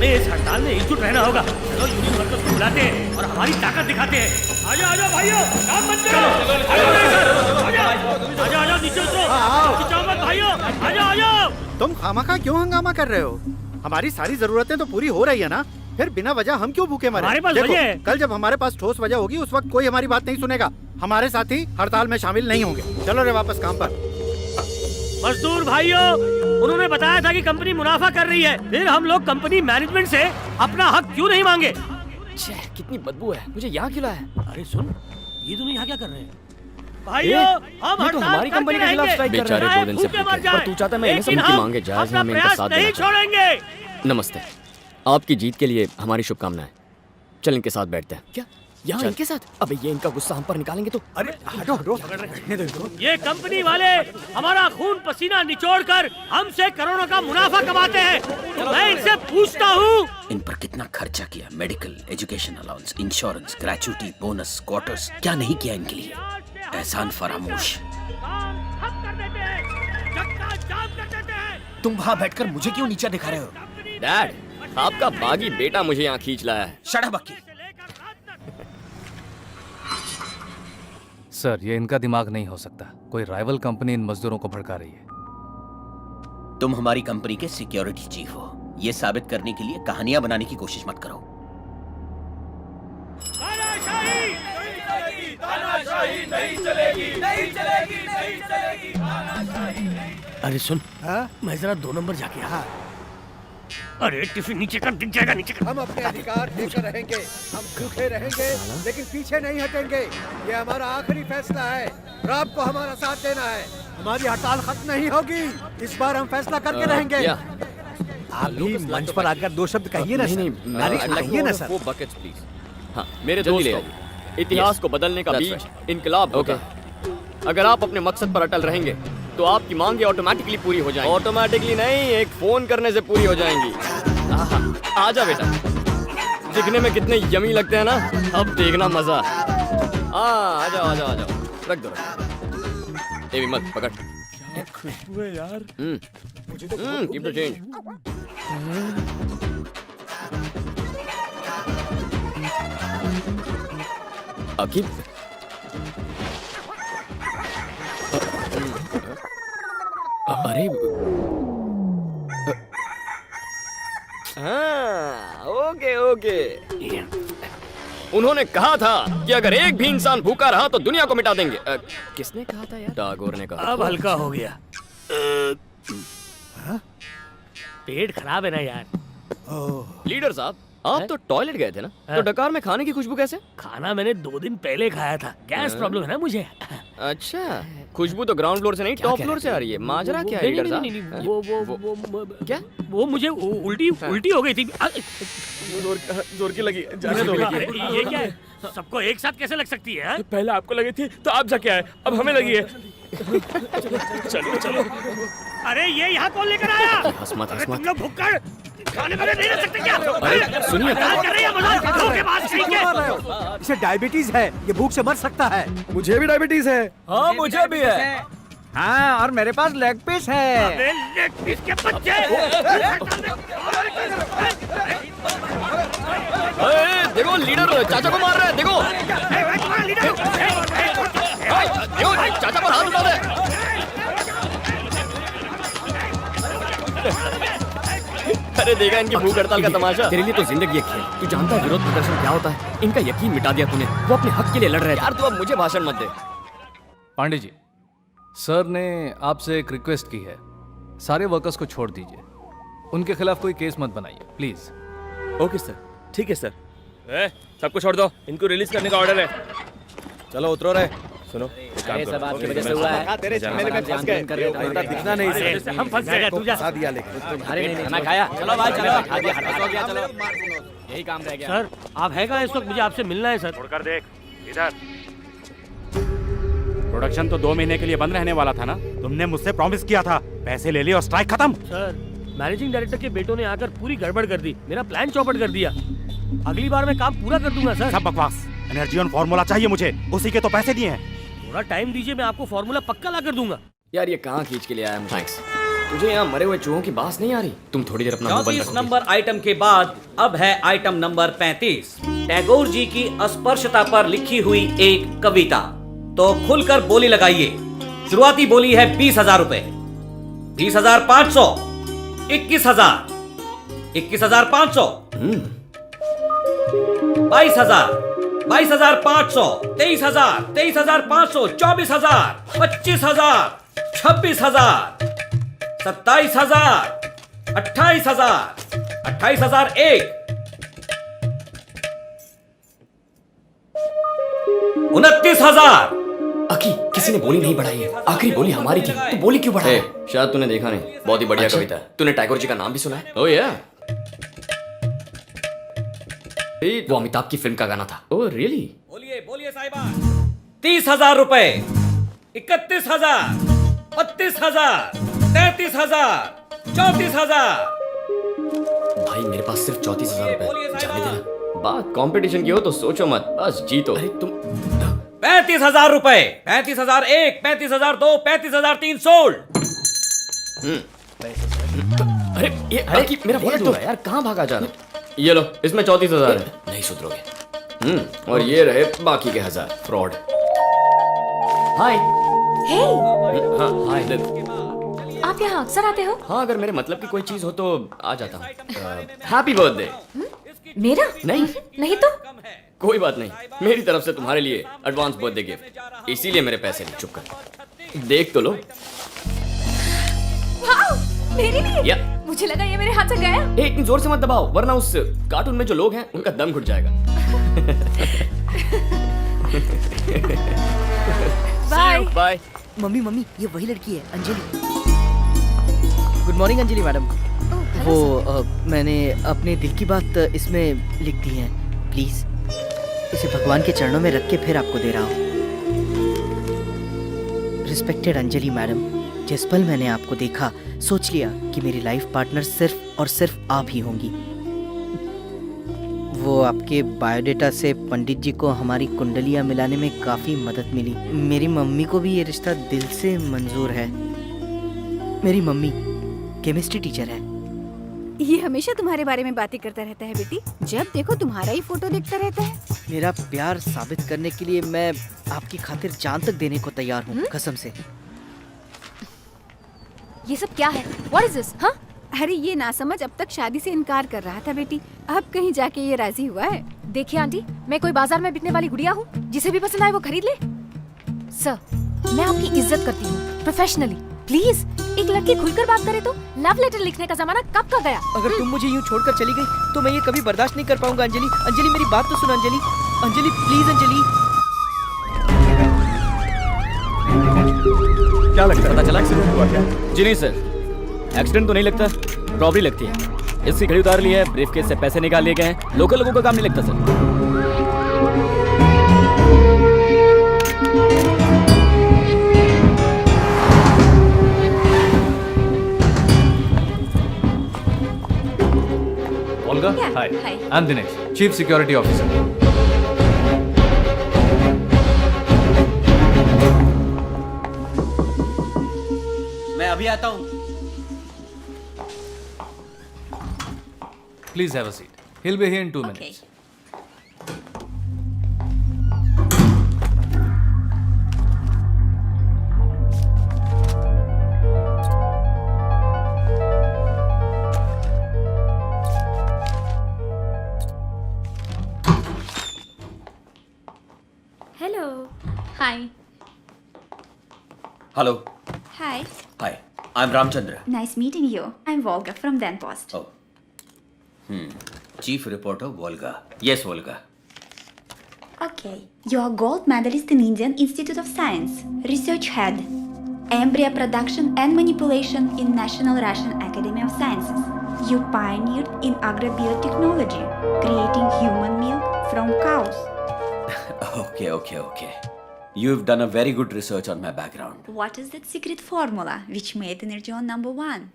हमें इस हड़ताल में एकजुट रहना होगा। चलो यूनियन वर्कर्स को बुलाते हैं और हमारी ताकत दिखाते हैं। आजा आजा भाइयों, काम बंद करो। आजा आजा नीचे उतरो, खिंचाओ मत भाइयों, आजा आजा। तुम खामखा क्यों हंगामा कर रहे हो? हमारी सारी जरूरतें तो पूरी हो रही है ना, फिर बिना वजह हम क्यों भूखे मरे? हमारे पास देखो, वजह है। कल जब हमारे पास ठोस वजह होगी उस वक्त कोई हमारी बात नहीं सुनेगा। हमारे साथी हड़ताल में शामिल नहीं होंगे। चलो रे वापस काम पर। मजदूर भाइयों, उन्होंने बताया था कि कंपनी मुनाफा कर रही है, फिर हम लोग कंपनी मैनेजमेंट से अपना हक क्यों नहीं मांगे? कितनी बदबू है, मुझे यहाँ क्यों लाया? अरे सुन, ये दोनों यहाँ क्या कर रहे हैं? भाइयों, हम ये तो हमारी कंपनी के खिलाफ स्ट्राइक कर रहे हैं। 2 दिन से भूखे, पर तू चाहता है मैं इन्हें सबकी मांगे जायज है, मैं इनका साथ नहीं छोड़ेंगे। नमस्ते, आपकी जीत के लिए हमारी शुभकामनाएं। चल इनके साथ बैठते हैं। क्या यहाँ इनके साथ? अबे ये इनका गुस्सा हम पर निकालेंगे तो। अरे हटो हटो। ये कंपनी वाले हमारा खून पसीना निचोड़कर हमसे करोड़ों का मुनाफा कमाते हैं। मैं इनसे पूछता हूँ, इन पर कितना खर्चा किया? Medical, education allowance, insurance, gratuity, bonus, quarters, क्या नहीं किया इनके लिए? एहसान फरामोश। तुम वहाँ बैठकर मुझे क्यों नीचा दिखा रहे हो? डैड, आपका बागी बेटा मुझे यहाँ खींच लाया है। शट अप अक्की। सर, ये इनका दिमाग नहीं हो सकता। कोई राइवल कंपनी इन मजदूरों को भड़का रही है। तुम हमारी कंपनी के सिक्योरिटी चीफ हो, ये साबित करने के लिए कहानियां बनाने की कोशिश मत करो। अरे सुन, मैं जरा 2 नंबर जाके आ। अरे टिफिन नीचे कर, दिख जाएगा नीचे कर। हम अपने अधिकार देकर रहेंगे, हम भूखे रहेंगे लेकिन पीछे नहीं हटेंगे। ये हमारा आखिरी फैसला है। रात को हमारा साथ देना है। हमारी हड़ताल खत्म नहीं होगी। इस बार हम फैसला करके रहेंगे। आप भी मंच पर आकर 2 शब्द कहिए ना। नहीं, कहिए ना सर। वो बकेट्स प्लीज। हाँ, मेरे दोस्तों, इतिहास को बदलने का बीज इनकलाब होगा। अगर आप अपने मकसद पर अटल रहेंगे तो आपकी मांगे ऑटोमेटिकली पूरी हो जाएंगी। ऑटोमेटिकली नहीं, एक फोन करने से पूरी हो जाएंगी। आजा बेटा, दिखने में कितने यमी लगते हैं ना, अब देखना मजा। आ जाओ आ जाओ आ जाओ, रख दो। ये भी मत पकड़। खुशबू है यार। Keep the change. अकीब, अरे हाँ, ओके ओके। उन्होंने कहा था कि अगर एक भी इंसान भूखा रहा तो दुनिया को मिटा देंगे। किसने कहा था यार? टैगोर ने कहा। अब हल्का हो गया। पेट खराब है ना यार। लीडर साहब, आप तो टॉयलेट गए थे ना, तो डकार में खाने की खुशबू कैसे? खाना मैंने 2 दिन पहले खाया था, गैस प्रॉब्लम है ना मुझे। अच्छा, खुशबू तो ग्राउंड फ्लोर से नहीं, टॉप फ्लोर से आ रही है। माजरा क्या है लीडर साहब? वो क्या? वो मुझे उल्टी हो गई थी। जोर की लगी। ये क्या है? सबको एक साथ कैसे लग सकती है? पहले आपको लगी थी तो आप जाके आए, अब हमें लगी है। चलो चलो। अरे ये यहाँ कौन लेकर आया? हंसमत अरे तुम लोग भूखकर खाने में नहीं रह सकते क्या? अरे सुनिए, क्या कर रहे हैं मजाक? धोखेबाज कहीं के। इसे डायबिटीज है, ये भूख से मर सकता है। मुझे भी डायबिटीज है। हाँ मुझे भी है। हाँ, और मेरे पास लेग पीस है। अबे लेग पीस के बच्चे। देखो लीडर चाचा को मार रहा है। देखो चाचा पर हाथ उठा दे। अरे देखा इनकी भूख हड़ताल का तमाशा। तेरे लिए तो जिंदगी एक खेल। तू जानता है विरोध प्रदर्शन क्या होता है? इनका यकीन मिटा दिया तूने। वो अपने हक के लिए लड़ रहे हैं। यार तू अब मुझे भाषण मत दे। पांडे जी, सर ने आपसे एक रिक्वेस्ट की है, सारे वर्कर्स को छोड़ दीजिए, उनके खिलाफ कोई केस मत बनाइए प्लीज। ओके सर, ठीक है सर। सबको छोड़ दो, इनको रिलीज करने का ऑर्डर है। चलो उतरो रे। सुनो, ये सब आपकी वजह से हुआ है। तेरे झमेले में फंस गए। दिखना नहीं सर। हम फंस गए। तू जा। दिया लेकिन तुम्हारे नहीं खाना खाया। चलो भाई चलो, आगे हड़ताल हो गया। चलो यही काम रह गया। सर आप है कहाँ इस वक्त? मुझे आपसे मिलना है सर। छोड़कर देख इधर। प्रोडक्शन तो 2 महीने के लिए बंद रहने वाला था ना? तुमने मुझसे प्रॉमिस किया था, पैसे ले लिए और स्ट्राइक खत्म। सर मैनेजिंग डायरेक्टर के बेटों ने आकर पूरी गड़बड़ कर दी, मेरा प्लान चौपट कर दिया। अगली बार मैं काम पूरा कर दूंगा सर। सब बकवास। एनर्जी ऑन फॉर्मूला चाहिए मुझे, उसी के तो पैसे दिए हैं। थोड़ा टाइम दीजिए, मैं आपको फॉर्मूला पक्का ला कर दूंगा। यार ये कहाँ खींच के ले आया? थैंक्स। तुझे यहाँ मरे हुए चूहों की बास नहीं आ रही? तुम थोड़ी देर अपना मुंह बंद 34 रखोगे? नंबर आइटम के बाद अब है आइटम नंबर 35। टैगोर जी की अस्पर्शता पर लिखी हुई एक कविता। तो खुलकर बोली लगाइए। शुरुआती बोली है 20,000 रुपए, 20,500, 21,000, 21,500, 22,000, 22,500, 23,000, 23,500, 24,000, 25,000, 26,000, 27,000, 28,000, 28,001, 29,000। अकी, किसी ने बोली नहीं बढ़ाई है। आखिरी बोली हमारी थी, तो बोली क्यों बढ़ाई? शायद तूने देखा नहीं, बहुत ही बढ़िया कविता है। तूने टैगोर जी का नाम भी सुना है? ओह या, वो अमिताभ की फिल्म का गाना था। Oh really? बोलिए बोलिए साहिबा। 30,000 रुपए, 31,000, 32,000, 33,000, 34,000। भाई मेरे पास सिर्फ 34,000 रुपए, जाने देना। बात कंपटीशन की हो तो सोचो मत, बस जीतो। अरे तुम 35,000 रुपए, 35,001, 35,002, 35,003 सोल्ड। अरे ये अरे मेरा वॉलेट तो यार, कहाँ भागा जा रहा? ये लो, इसमें 34,000 है। नहीं सुधरोगे। और ये रहे बाकी के 1,000। फ्रॉड। हाय। हाँ हाय। आप यहाँ अक्सर आते हो? हाँ, अगर मेरे मतलब की कोई चीज हो तो आ जाता हूँ। Happy birthday. मेरा? नहीं तो? कोई बात नहीं, मेरी तरफ से तुम्हारे लिए एडवांस बर्थडे गिफ्ट। इसीलिए मेरे पैसे नहीं। चुप कर, देख तो लो। वाओ, मेरे लिए? या। मुझे लगा ये मेरे हाथ से गया। ए, इतनी जोर से मत दबाओ, वरना उस कार्टून में जो लोग हैं उनका दम घुट जाएगा। Bye bye. मम्मी ये वही लड़की है, Anjali. Good morning Anjali madam. वो मैंने अपने दिल की बात इसमें लिख दी है। प्लीज इसे भगवान के चरणों में रख के फिर आपको दे रहा हूँ। रिस्पेक्टेड अंजलि मैडम, जिस पल मैंने आपको देखा सोच लिया कि मेरी लाइफ पार्टनर सिर्फ और सिर्फ आप ही होंगी। वो आपके बायोडेटा से पंडित जी को हमारी कुंडलियां मिलाने में काफ़ी मदद मिली। मेरी मम्मी को भी ये रिश्ता दिल से मंजूर है। मेरी मम्मी केमिस्ट्री टीचर है। ये हमेशा तुम्हारे बारे में बातें करता रहता है बेटी। जब देखो तुम्हारा ही फोटो देखता रहता है। मेरा प्यार साबित करने के लिए मैं आपकी खातिर जान तक देने को तैयार हूँ, कसम से। ये सब क्या है? What is this? हाँ? अरे ये ना समझ अब तक शादी से इनकार कर रहा था बेटी, अब कहीं जाके ये राजी हुआ है। देखिए आंटी, मैं कोई बाजार में बिकने वाली गुड़िया हूँ जिसे भी पसंद आए वो खरीद ले। सर, मैं आपकी इज्जत करती हूँ प्रोफेशनली। प्लीज एक लड़की खुलकर बात करे तो। लव लेटर लिखने का जमाना कब का गया? अगर तुम मुझे यूं छोड़कर चली गई तो मैं ये कभी बर्दाश्त नहीं कर पाऊंगा। अंजलि, अंजलि मेरी बात तो सुन। अंजलि, अंजलि प्लीज अंजलि। क्या लगता है, पता चला एक्सीडेंट हुआ क्या? जी नहीं सर, एक्सीडेंट तो नहीं लगता, रॉबरी लगती है। इसकी घड़ी उतार ली है, ब्रीफकेस से पैसे निकाल लिए गए हैं। लोकल लोगों का काम नहीं लगता sir. Olga, hi. Hi. I'm Dinesh, Chief Security Officer. मैं अभी आता हूँ। Please have a seat. He'll be here in 2 minutes. Hello. Hi. Hello. Hi. Hi. I'm Ramchandra. Nice meeting you. I am Volga from then post. Oh. Chief reporter Volga. Yes, Volga. Okay. You are gold medalist in Indian Institute of Science, research head, embryo production and manipulation in National Russian Academy of Sciences. You pioneered in agrobiotechnology, creating human milk from cows. Okay. You've done a very good research on my background. What is that secret formula which made Energeon #1?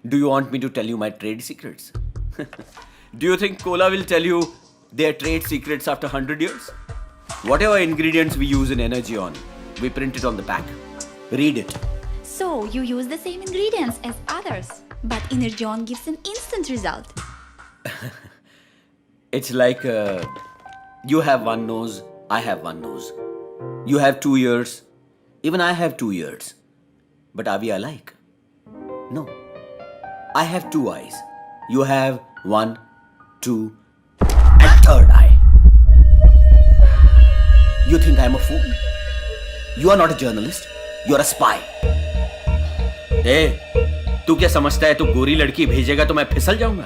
Do you want me to tell you my trade secrets? Do you think Cola will tell you their trade secrets after 100 years? Whatever ingredients we use in Energeon, we print it on the pack. Read it. So, you use the same ingredients as others, but Energon gives an instant result. It's like you have one nose, I have one nose. You have 2 ears, even I have 2 ears. But are we alike? No. I have 2 eyes. You have 1, 2, and 3rd eye. You think I'm a fool? You are not a journalist. You are a spy. तू क्या समझता है? तू गोरी लड़की भेजेगा तो मैं फिसल जाऊंगा?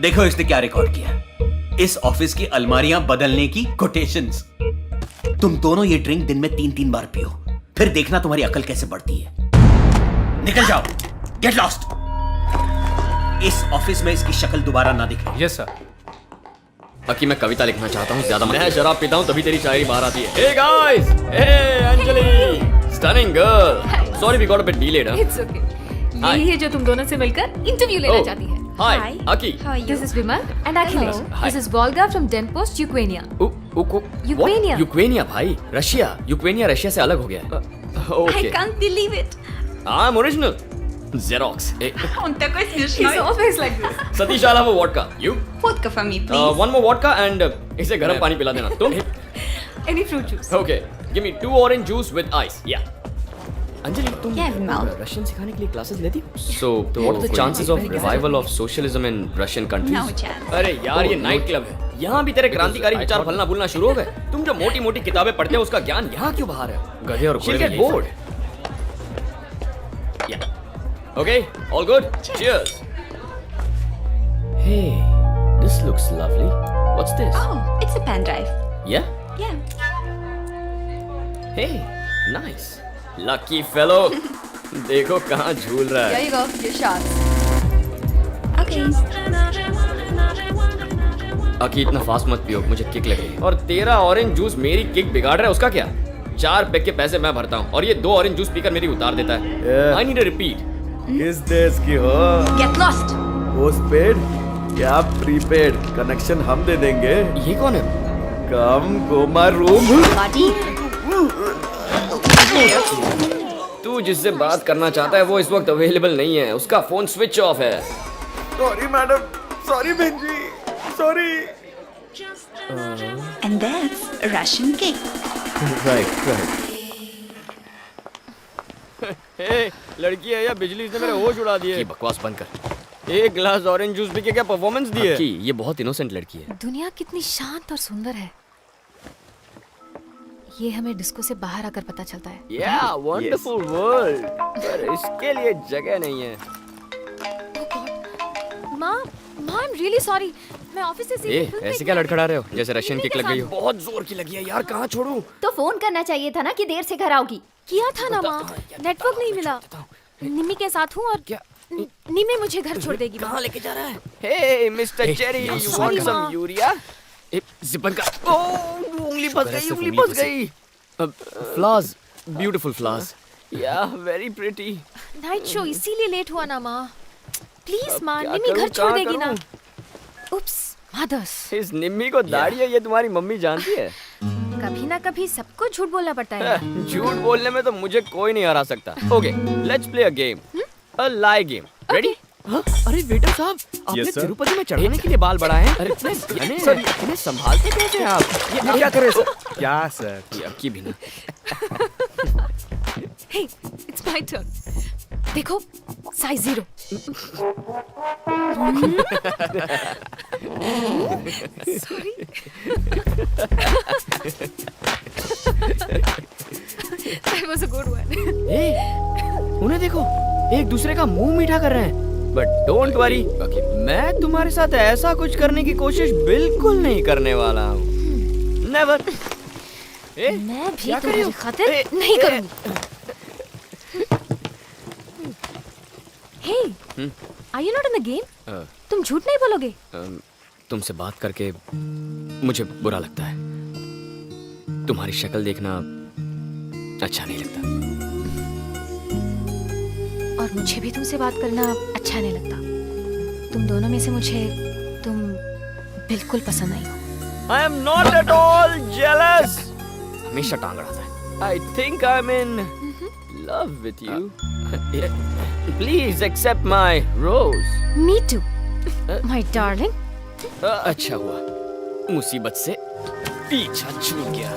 देखो इसने क्या रिकॉर्ड किया। इस ऑफिस की अलमारियां बदलने की कोटेशंस। तुम दोनों ये ड्रिंक दिन में 3-3 बार पियो, फिर देखना तुम्हारी अकल कैसे बढ़ती है। निकल जाओ, गेट लॉस्ट। इस ऑफिस में इसकी शक्ल दोबारा ना दिखे। Yes sir. बाकी मैं कविता लिखना चाहता हूँ, ज्यादा मैं शराब पीता हूँ तभी तेरी शायरी बाहर आती है। Hey guys, hey Anjali, stunning girl. Sorry we got a bit delayed. It's okay. यही है जो तुम दोनों से मिलकर इंटरव्यू लेना चाहती है। हाय Aki. How are you? This is Vimal and Akhilesh. Hi. This is Volga from Denpost, Ukraine. Ukraine? यूक्रेनिया भाई, रशिया। यूक्रेनिया रशिया से अलग हो गया है। I Okay. can't believe it. I'm original. Xerox. Он такой He's смешной. always like this. Satish I'll have a vodka. You? Vodka for me, please. One more vodka and इसे गर्म पानी पिला देना। तुम? Any fruit juice. Okay. Give me 2 orange juice with ice. Yeah. Anjali तुम Yeah, Vimal. Russian सिखाने के लिए क्लासेस लेती हो? So what are the chances of revival of socialism in Russian countries? No chance. अरे यार ये नाइट क्लब है, यहाँ भी तेरे क्रांतिकारी विचार फलना फूलना शुरू हो गए। तुम जो मोटी मोटी किताबें पढ़ते हो उसका ज्ञान यहाँ क्यों बाहर है? गधे और घोड़े get bored. Yeah. Okay, all good. Cheers. Hey, this looks lovely. What's this? Oh, it's a pen drive. Yeah. Yeah. Hey, nice. Lucky fellow. देखो कहाँ झूल रहा है। There you go. Your shots. Okay. आकी इतना फास्ट मत पियो, मुझे किक लगी। और तेरा ऑरेंज जूस मेरी किक बिगाड़ रहा है, उसका क्या? 4 पैक के पैसे मैं भरता हूँ और ये 2 ऑरेंज जूस पीकर मेरी उतार देता है। I need a repeat. किस देश की हो? Get lost. पोस्टपेड या प्रीपेड? कनेक्शन हम दे देंगे। ये कौन है? कम गो माय रूम। Buddy. तू जिससे बात करना चाहता है वो इस वक्त अवेलेबल नहीं है, उसका फोन स्विच ऑफ है। सॉरी मैडम, सॉरी बहन जी, sorry. And that's Russian cake. Right. Hey, लड़की है या बिजली, इसने मेरे होश उड़ा दिए। बकवास बंद कर। 1 ग्लास ऑरेंज जूस पी के क्या परफॉर्मेंस दी है? ये बहुत इनोसेंट लड़की है। दुनिया कितनी शांत और सुंदर है, ये हमें डिस्को से बाहर आकर पता चलता है। Yeah, wonderful world. पर इसके लिए जगह नहीं है। माँ, I'm really sorry. मैं ऑफिस से सीधे फिल्म ऐसे देखने क्या लड़खड़ा रहे हो जैसे रशियन किक लग गई हो? साथ। बहुत जोर की लगी है यार, कहाँ छोड़ूं? तो फोन करना चाहिए था ना कि देर से घर आओगी। किया था ना माँ, नेटवर्क नहीं मिला। निम्मी के साथ हूँ और क्या? निम्मी मुझे घर छोड़ देगी। कहाँ लेके जा रहा है? Hey, Mr. Cherry, you want some urea? जिपन का उंगली फंस गई। Flowers, beautiful flowers. Yeah, very pretty. Night show इसीलिए लेट हुआ ना माँ। प्लीज माँ, क्या निम्मी करूं, घर छोड़ कहाँ देगी ना। करूं? उप्स, मदर्स। इस निम्मी को दाढ़ी है, ये तुम्हारी मम्मी जानती है। कभी ना कभी सबको झूठ बोलना पड़ता है। झूठ बोलने में तो मुझे कोई नहीं हरा सकता। Okay, let's play a game. A lie game. Ready? अरे वेटर साहब, आपने तिरुपति में चढ़ाने के लिए बाल बढ़ाए हैं? अरे सर, इन्हें संभालते कैसे हैं आप? ये क्या करे सर? क्या सर? ये अब की भी ना। Hey, it's my turn. देखो, size 0. Sorry. That was a good one. उन्हें देखो, एक दूसरे का मुंह मीठा कर रहे हैं। बट डोंट वरी, मैं तुम्हारे साथ ऐसा कुछ करने की कोशिश बिल्कुल नहीं करने वाला हूँ। नेवर। मैं भी तुम्हारी खातिर नहीं करूँगी। Hey, are you not in the game? तुम झूठ नहीं बोलोगे? तुमसे बात करके मुझे बुरा लगता है। तुम्हारी शक्ल देखना अच्छा नहीं लगता। और मुझे भी तुमसे बात करना अच्छा नहीं लगता। तुम दोनों में से मुझे तुम बिल्कुल पसंद नहीं हो। I am not at all jealous. हमेशा टांग अड़ाता है। I think I'm in love with you. Please accept my rose. Me too, my darling. अच्छा हुआ मुसीबत से पीछा छूट गया।